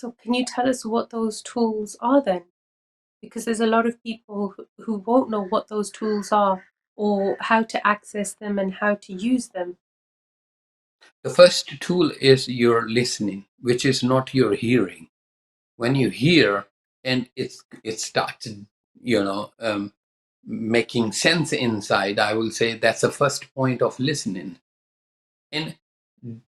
So can you tell us what those tools are then? Because there's a lot of people who won't know what those tools are or how to access them and how to use them. The first tool is your listening, which is not your hearing. When you hear and it starts, making sense inside, I will say that's the first point of listening. And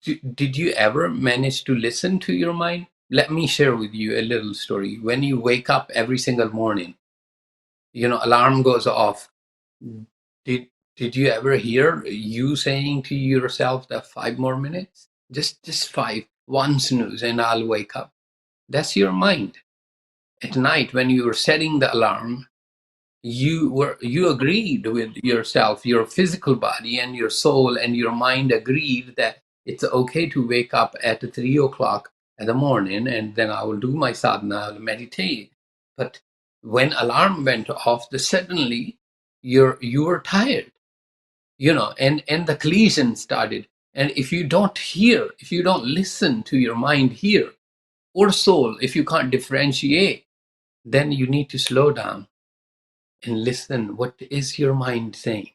did you ever manage to listen to your mind? Let me share with you a little story. When you wake up every single morning, alarm goes off. Did did you ever hear you saying to yourself that 5 more minutes? Just five, one snooze and I'll wake up. That's your mind. At night when you were setting the alarm, you agreed with yourself, your physical body and your soul and your mind agreed that it's okay to wake up at 3 o'clock in the morning, and then I will do my sadhana, I'll meditate. But when alarm went off, suddenly you were tired, and the collision started. And if you don't listen to your mind here or soul, if you can't differentiate, then you need to slow down and listen. What is your mind saying?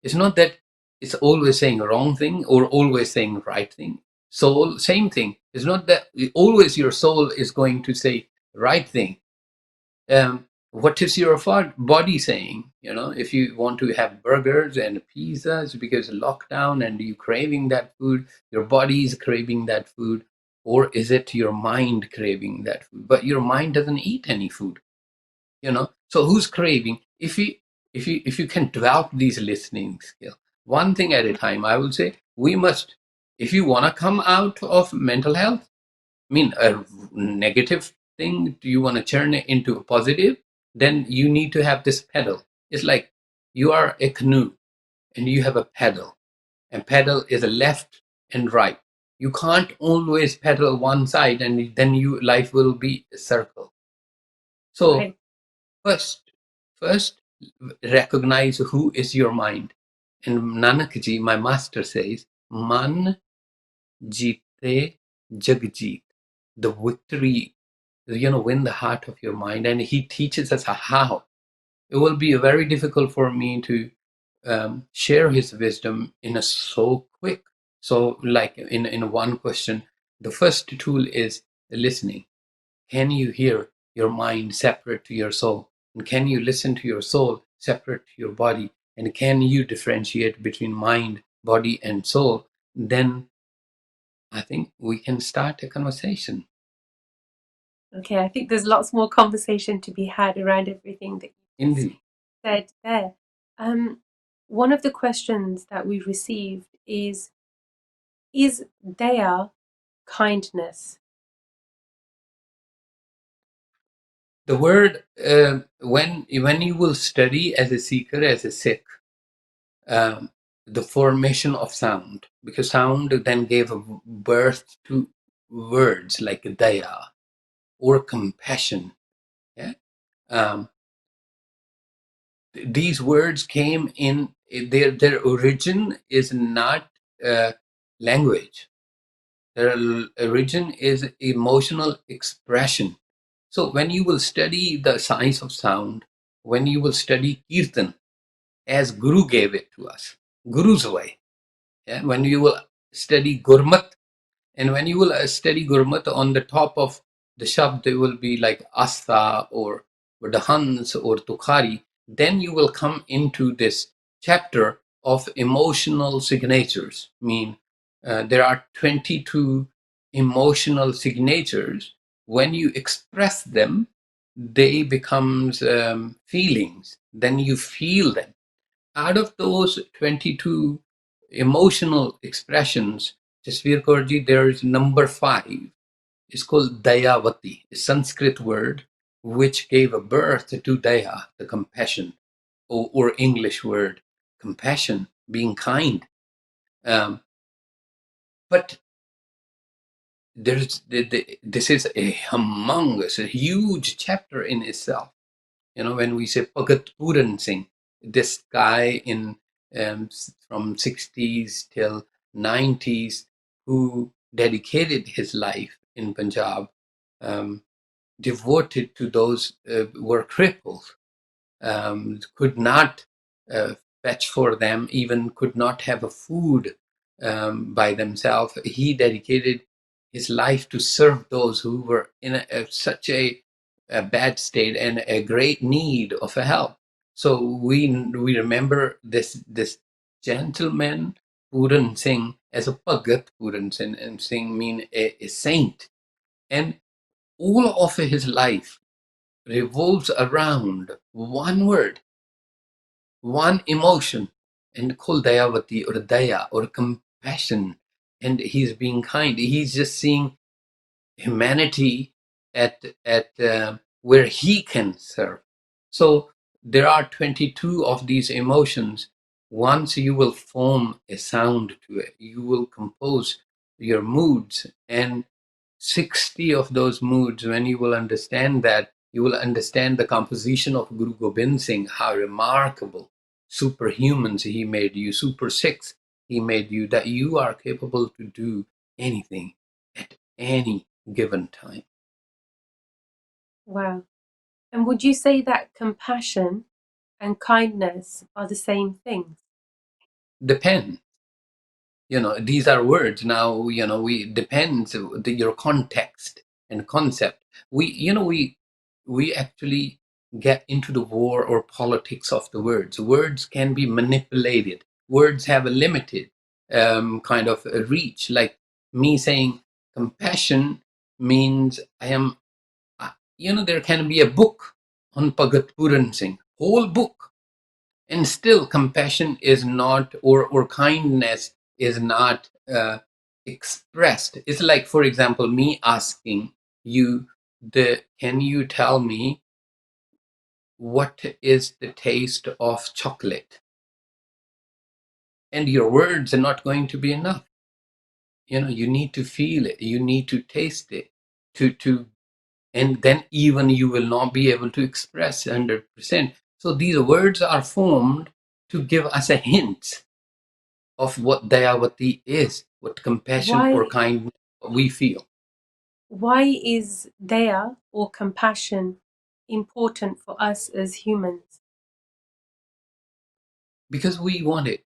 It's not that it's always saying wrong thing or always saying right thing. Soul, same thing. It's not that always your soul is going to say right thing. What is your body saying? If you want to have burgers and pizzas because lockdown and you craving that food, your body is craving that food, or is it your mind craving that food? But your mind doesn't eat any food. So who's craving? If you can develop these listening skills, one thing at a time, I will say, we must, if you want to come out of mental health, I mean a negative thing, do you want to turn it into a positive, then you need to have this pedal. It's like you are a canoe and you have a pedal, and pedal is a left and right. You can't always pedal one side and then you life will be a circle. So Right. First, recognize who is your mind. And Nanak Ji, my master, says, Man jite jagjeet. The victory, win the heart of your mind. And he teaches us how. It will be very difficult for me to share his wisdom in a so quick. So, like in one question, the first tool is listening. Can you hear your mind separate to your soul? And can you listen to your soul separate to your body? And can you differentiate between mind, body, and soul? Then I think we can start a conversation. Okay, I think there's lots more conversation to be had around everything that you just Indeed. said there. Um, One of the questions that we've received is daya kindness? The word, when you will study as a seeker, as a Sikh, um, the formation of sound, because sound then gave birth to words like daya or compassion. Yeah? Um, these words came in, their origin is not language. Their origin is emotional expression. So when you will study the science of sound, when you will study kirtan as Guru gave it to us, Guru's way, yeah? When you will study Gurmat, and when you will study Gurmat, on the top of the shabd, they will be like Asta or Dahans or Tukhari. Then you will come into this chapter of emotional signatures. I mean, there are 22 emotional signatures. When you express them, they becomes feelings. Then you feel them. Out of those 22 emotional expressions, Jasveer Kaurji, there is number 5. It's called Dayavati, a Sanskrit word which gave a birth to Daya, the compassion, or English word, compassion, being kind. Um, but this is a humongous, a huge chapter in itself. When we say Bhagat Puran Singh, this guy in from 60s till 90s who dedicated his life in Punjab um, devoted to those who were crippled, could not uh, fetch for them, even could not have a food by themselves. He dedicated his life to serve those who were in such a bad state and a great need of a help. So we remember this gentleman Puran Singh as a Bhagat. Puran Singh and Singh mean a saint, and all of his life revolves around one word, one emotion, and called Dayavati or Daya or compassion. And he's being kind. He's just seeing humanity at where he can serve. So there are 22 of these emotions. Once you will form a sound to it, you will compose your moods, and 60 of those moods, when you will understand that, you will understand the composition of Guru Gobind Singh, how remarkable superhumans he made you, super Sikhs he made you, that you are capable to do anything at any given time. Wow. And would you say that compassion and kindness are the same things? Depends. These are words. Now, we depends your context and concept. We actually get into the war or politics of the words. Words can be manipulated. Words have a limited kind of a reach. Like me saying compassion means I am, there can be a book on Bhagat Puran Singh, whole book, and still compassion is not, or kindness is not expressed. It's like, for example, me asking you, can you tell me what is the taste of chocolate? And your words are not going to be enough. You need to feel it, you need to taste it, to and then even you will not be able to express 100%. So these words are formed to give us a hint of what Dayavati is, what compassion or Why kindness we feel. why is daya or compassion important for us as humans? Because we want it.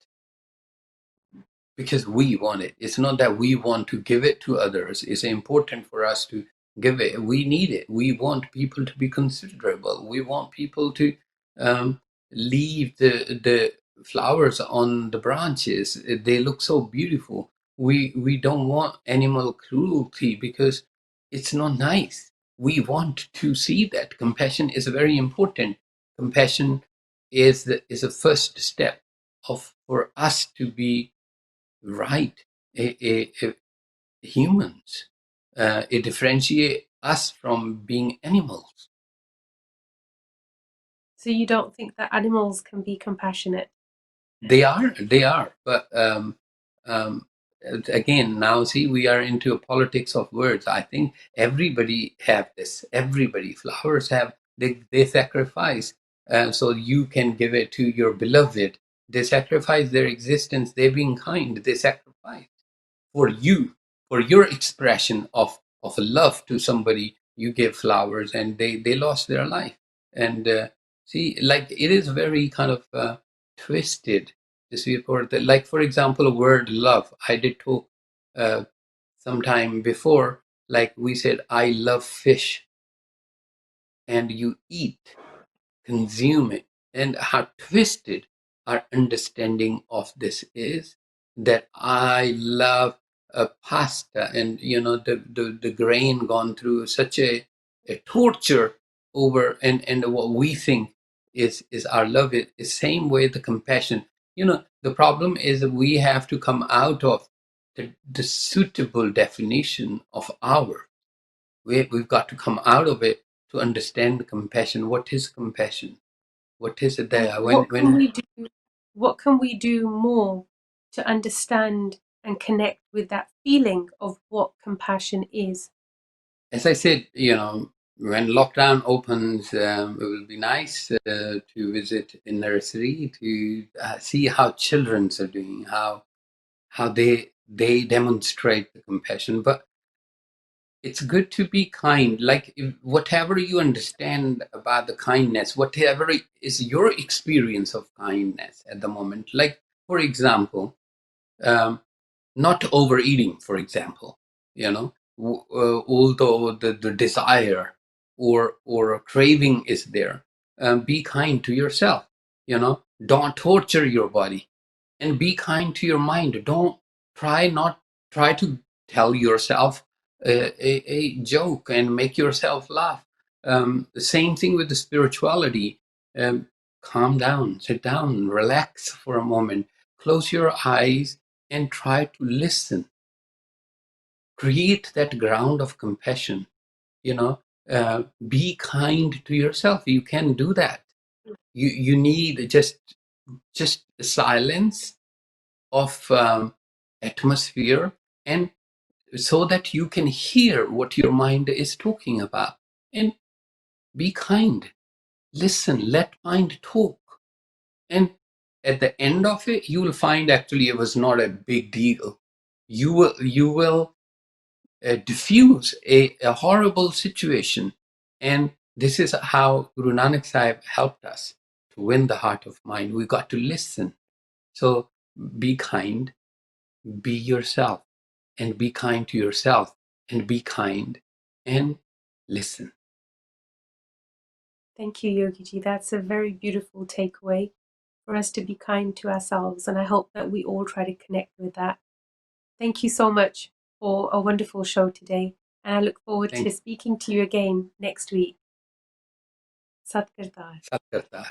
Because we want it. It's not that we want to give it to others. It's important for us to give it. We need it. We want people to be considerable. We want people to um, leave the flowers on the branches. They look so beautiful. We don't want animal cruelty because it's not nice. We want to see that compassion is very important. Compassion is a first step of for us to be right, humans. It differentiates us from being animals. So you don't think that animals can be compassionate? They are, but um, again, now see, we are into a politics of words. I think everybody have this. Everybody, flowers have, they sacrifice, so you can give it to your beloved. They sacrifice their existence. They're being kind. They sacrifice for you, for your expression of love to somebody. You give flowers and they lost their life. And see, like, it is very kind of twisted to see, for the, like, for example, a word love. I did talk uh, sometime before, like we said, I love fish, and you eat, consume it. And how twisted our understanding of this is, that I love pasta, and the grain gone through such a torture over, and what we think is our love is same way the compassion. The problem is that we have to come out of the suitable definition of our. We've got to come out of it to understand the compassion. What is compassion? What is it And there? what can we do more to understand and connect with that feeling of what compassion is? As I said, when lockdown opens, it will be nice to visit a nursery to see how children are doing, how they demonstrate the compassion. But it's good to be kind. Like whatever you understand about the kindness, whatever is your experience of kindness at the moment. Like, for example, um, not overeating, for example, although the desire or a craving is there, be kind to yourself. Don't torture your body, and be kind to your mind. Don't not try to tell yourself a joke and make yourself laugh. The same thing with the spirituality. um, Calm down, sit down, relax for a moment, close your eyes, and try to listen. Create that ground of compassion. you know be kind to yourself. You can do that. You need just silence of atmosphere, and so that you can hear what your mind is talking about. And be kind, listen, let mind talk. And at the end of it, you will find actually it was not a big deal. You will diffuse a horrible situation. And this is how Guru Nanak Sahib helped us to win the heart of mind. We got to listen. So be kind, be yourself, and be kind to yourself, and be kind and listen. Thank you, Yogi Ji. That's a very beautiful takeaway for us to be kind to ourselves, and I hope that we all try to connect with that. Thank you so much for a wonderful show today, and I look forward Thank to speaking to you again next week. Sat Kartar. Sat Kartar.